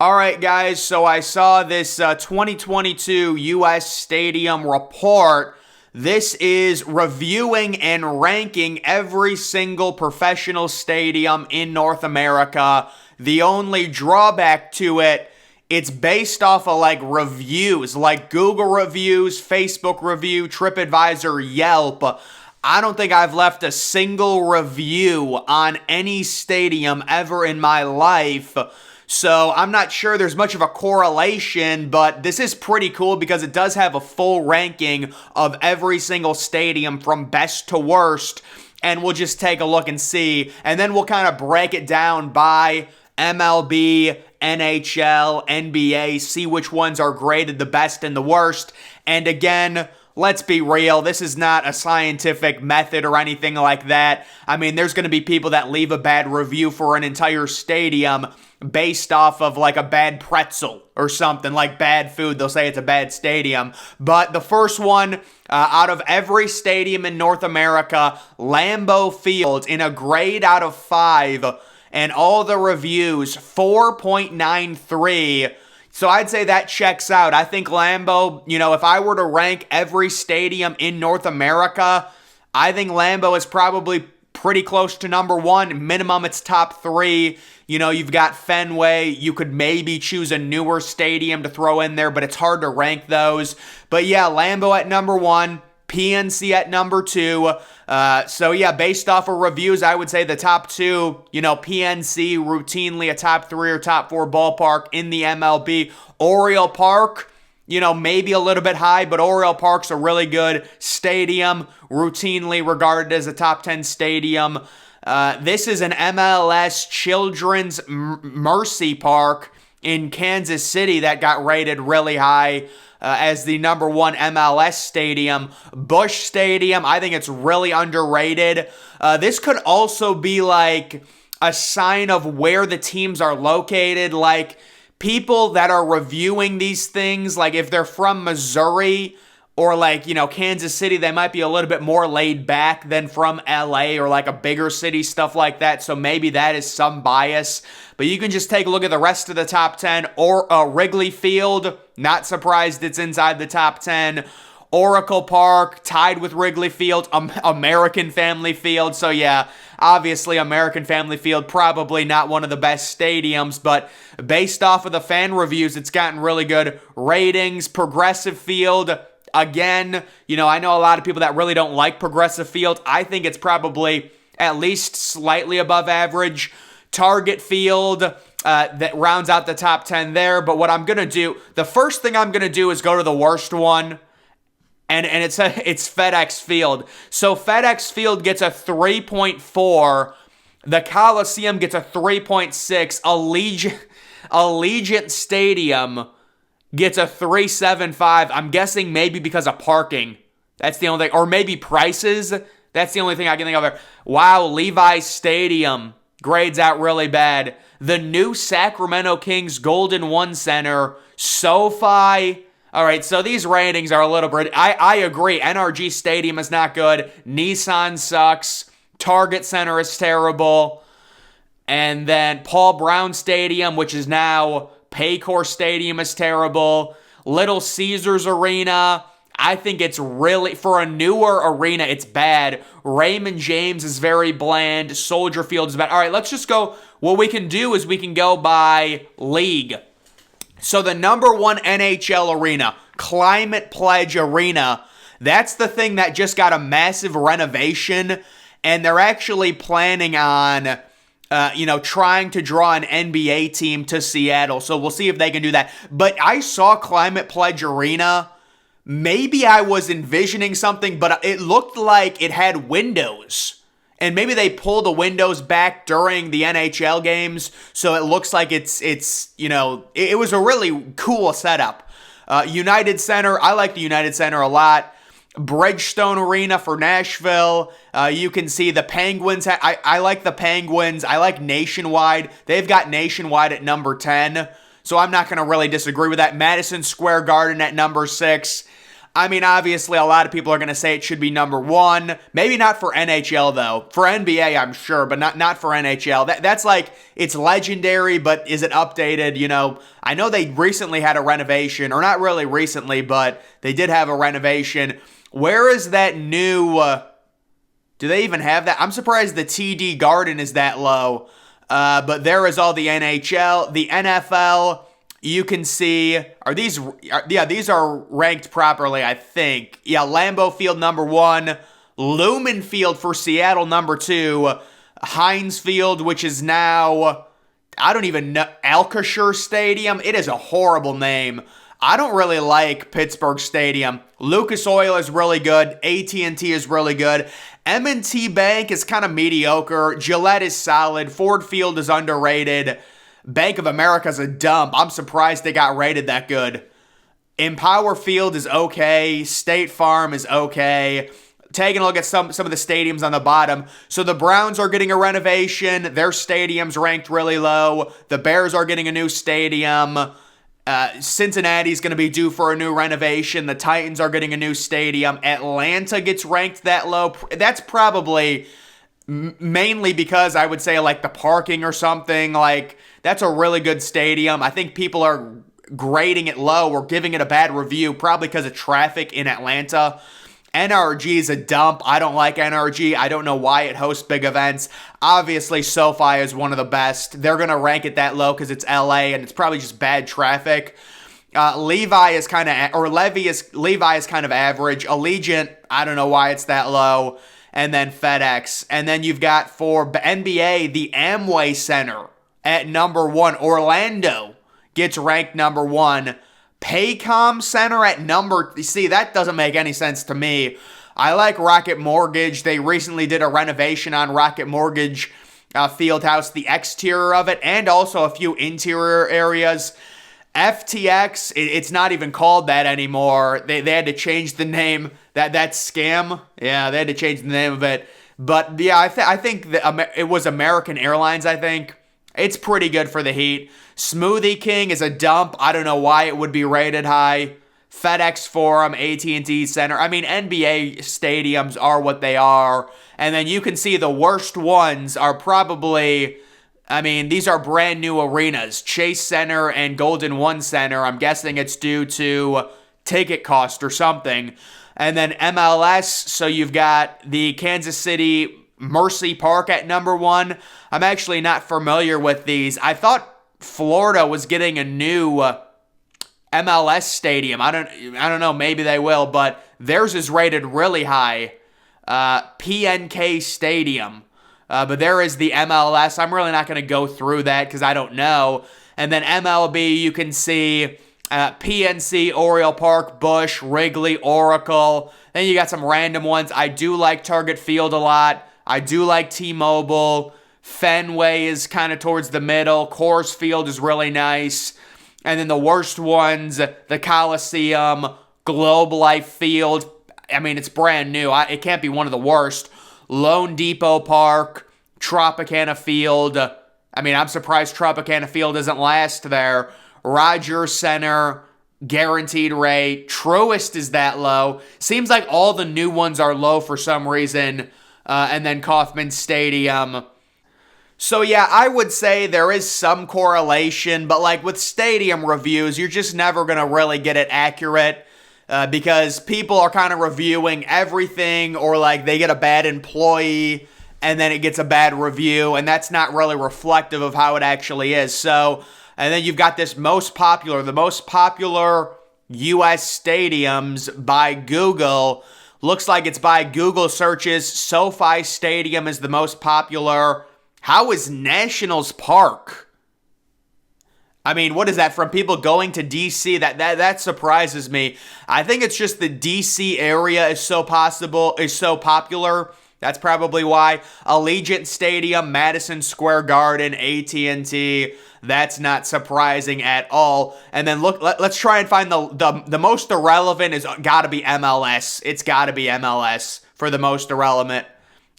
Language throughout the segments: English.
All right, guys, so I saw this 2022 U.S. Stadium report. This is reviewing and ranking every single professional stadium in North America. The only drawback to it, it's based off of like reviews, like Google reviews, Facebook review, TripAdvisor, Yelp. I don't think I've left a single review on any stadium ever in my life. So I'm not sure there's much of a correlation, but this is pretty cool because it does have a full ranking of every single stadium from best to worst. And we'll just take a look and see. And then we'll kind of break it down by MLB, NHL, NBA, see which ones are graded the best and the worst. And again, let's be real, this is not a scientific method or anything like that. I mean, there's going to be people that leave a bad review for an entire stadium based off of like a bad pretzel or something, like bad food. They'll say it's a bad stadium. But the first one, out of every stadium in North America, Lambeau Field, in a grade out of 5, and all the reviews, 4.93. So I'd say that checks out. I think Lambeau, if I were to rank every stadium in North America, I think Lambeau is probably pretty close to number 1. Minimum, it's top 3. You've got Fenway. You could maybe choose a newer stadium to throw in there, but it's hard to rank those. But yeah, Lambeau at number 1. PNC at number 2. So yeah, based off of reviews, I would say the top 2, PNC routinely a top 3 or top 4 ballpark in the MLB. Oriole Park, maybe a little bit high, but Oriole Park's a really good stadium, routinely regarded as a top 10 stadium. This is an MLS Children's Mercy Park in Kansas City that got rated really high as the number 1 MLS stadium. Busch Stadium, I think it's really underrated. This could also be like a sign of where the teams are located. Like people that are reviewing these things, like if they're from Missouri or like, Kansas City, they might be a little bit more laid back than from LA or like a bigger city, stuff like that. So maybe that is some bias. But you can just take a look at the rest of the top 10. Or Wrigley Field, not surprised it's inside the top 10. Oracle Park, tied with Wrigley Field. American Family Field. So yeah, obviously American Family Field, probably not one of the best stadiums, but based off of the fan reviews, it's gotten really good ratings. Progressive Field, again, I know a lot of people that really don't like Progressive Field. I think it's probably at least slightly above average. Target Field, that rounds out the top 10 there. But what I'm going to do, the first thing I'm going to do is go to the worst one. And it's FedEx Field. So FedEx Field gets a 3.4. The Coliseum gets a 3.6. Allegiant Stadium gets a 3.75. I'm guessing maybe because of parking. That's the only thing. Or maybe prices. That's the only thing I can think of there. Wow, Levi's Stadium grades out really bad. The new Sacramento Kings Golden One Center, SoFi. All right, so these ratings are a little bit. I agree. NRG Stadium is not good. Nissan sucks. Target Center is terrible. And then Paul Brown Stadium, which is now Paycor Stadium, is terrible. Little Caesars Arena, I think it's really, for a newer arena, it's bad. Raymond James is very bland. Soldier Field is bad. All right, let's just go. What we can do is we can go by league. So the number 1 NHL arena, Climate Pledge Arena, that's the thing that just got a massive renovation, and they're actually planning on trying to draw an NBA team to Seattle. So we'll see if they can do that. But I saw Climate Pledge Arena. Maybe I was envisioning something, but it looked like it had windows. And maybe they pull the windows back during the NHL games, so it looks like it was a really cool setup. United Center, I like the United Center a lot. Bridgestone Arena for Nashville. You can see the Penguins. I like the Penguins. I like Nationwide. They've got Nationwide at number 10, so I'm not going to really disagree with that. Madison Square Garden at number 6. I mean, obviously, a lot of people are going to say it should be number one. Maybe not for NHL, though. For NBA, I'm sure, but not for NHL. That's like, it's legendary, but is it updated? You know, I know they recently had a renovation, or not really recently, but they did have a renovation. Where is that new... do they even have that? I'm surprised the TD Garden is that low. But there is all the NHL, the NFL... You can see, these are ranked properly, I think. Yeah, Lambeau Field number one, Lumen Field for Seattle number two, Heinz Field, which is now, I don't even know, Alcashire Stadium. It is a horrible name. I don't really like Pittsburgh Stadium. Lucas Oil is really good. AT&T is really good. M&T Bank is kind of mediocre. Gillette is solid. Ford Field is underrated. Bank of America's a dump. I'm surprised they got rated that good. Empower Field is okay. State Farm is okay. Taking a look at some of the stadiums on the bottom. So the Browns are getting a renovation. Their stadium's ranked really low. The Bears are getting a new stadium. Cincinnati's going to be due for a new renovation. The Titans are getting a new stadium. Atlanta gets ranked that low. That's probably mainly because I would say like the parking or something. Like, that's a really good stadium. I think people are grading it low or giving it a bad review, probably because of traffic in Atlanta. NRG is a dump. I don't like NRG. I don't know why it hosts big events. Obviously, SoFi is one of the best. They're going to rank it that low because it's LA and it's probably just bad traffic. Levi is kind of average. Allegiant, I don't know why it's that low. And then FedEx. And then you've got for NBA, the Amway Center at number one. Orlando gets ranked number one. Paycom Center at number... See, that doesn't make any sense to me. I like Rocket Mortgage. They recently did a renovation on Rocket Mortgage Fieldhouse, the exterior of it, and also a few interior areas. FTX, it's not even called that anymore. They had to change the name. That's scam. Yeah, they had to change the name of it. But yeah, I think it was American Airlines, I think. It's pretty good for the Heat. Smoothie King is a dump. I don't know why it would be rated high. FedEx Forum, AT&T Center. I mean, NBA stadiums are what they are. And then you can see the worst ones are probably... I mean, these are brand new arenas. Chase Center and Golden One Center. I'm guessing it's due to ticket cost or something. And then MLS, so you've got the Kansas City Mercy Park at number one. I'm actually not familiar with these. I thought Florida was getting a new MLS stadium. I don't know, maybe they will, but theirs is rated really high. PNK Stadium. But there is the MLS. I'm really not going to go through that because I don't know. And then MLB, you can see PNC, Oriole Park, Busch, Wrigley, Oracle. Then you got some random ones. I do like Target Field a lot. I do like T-Mobile. Fenway is kind of towards the middle. Coors Field is really nice. And then the worst ones, the Coliseum, Globe Life Field. I mean, it's brand new. It can't be one of the worst. Lone Depot Park, Tropicana Field. I mean, I'm surprised Tropicana Field doesn't last there. Rogers Center, Guaranteed Rate. Truist is that low. Seems like all the new ones are low for some reason. And then Kauffman Stadium. So yeah, I would say there is some correlation, but like with stadium reviews, you're just never going to really get it accurate. Because people are kind of reviewing everything, or like they get a bad employee and then it gets a bad review, and that's not really reflective of how it actually is. So, and then you've got the most popular U.S. stadiums by Google. Looks like it's by Google searches. SoFi Stadium is the most popular. How is Nationals Park? I mean, what is that, from people going to D.C.? That surprises me. I think it's just the D.C. area is so popular. That's probably why. Allegiant Stadium, Madison Square Garden, AT&T. That's not surprising at all. And then let's try and find the most irrelevant is got to be MLS. It's got to be MLS for the most irrelevant.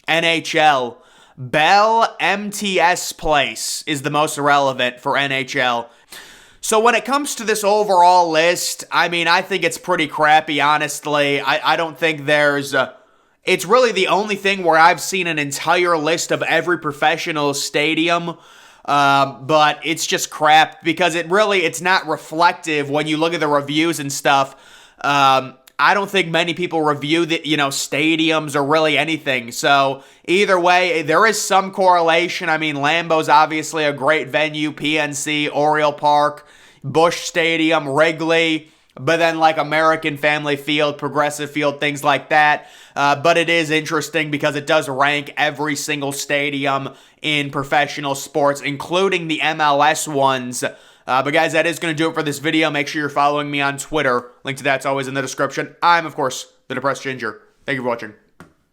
NHL. Bell MTS Place is the most irrelevant for NHL. So when it comes to this overall list, I mean, I think it's pretty crappy, honestly. I don't think there's... it's really the only thing where I've seen an entire list of every professional stadium, but it's just crap because it's not reflective when you look at the reviews and stuff. I don't think many people review the, stadiums or really anything. So either way, there is some correlation. I mean, Lambeau's obviously a great venue, PNC, Oriole Park, Busch Stadium, Wrigley, but then like American Family Field, Progressive Field, things like that. But it is interesting because it does rank every single stadium in professional sports, including the MLS ones. But guys, that is going to do it for this video. Make sure you're following me on Twitter. Link to that's always in the description. I'm, of course, the Depressed Ginger. Thank you for watching.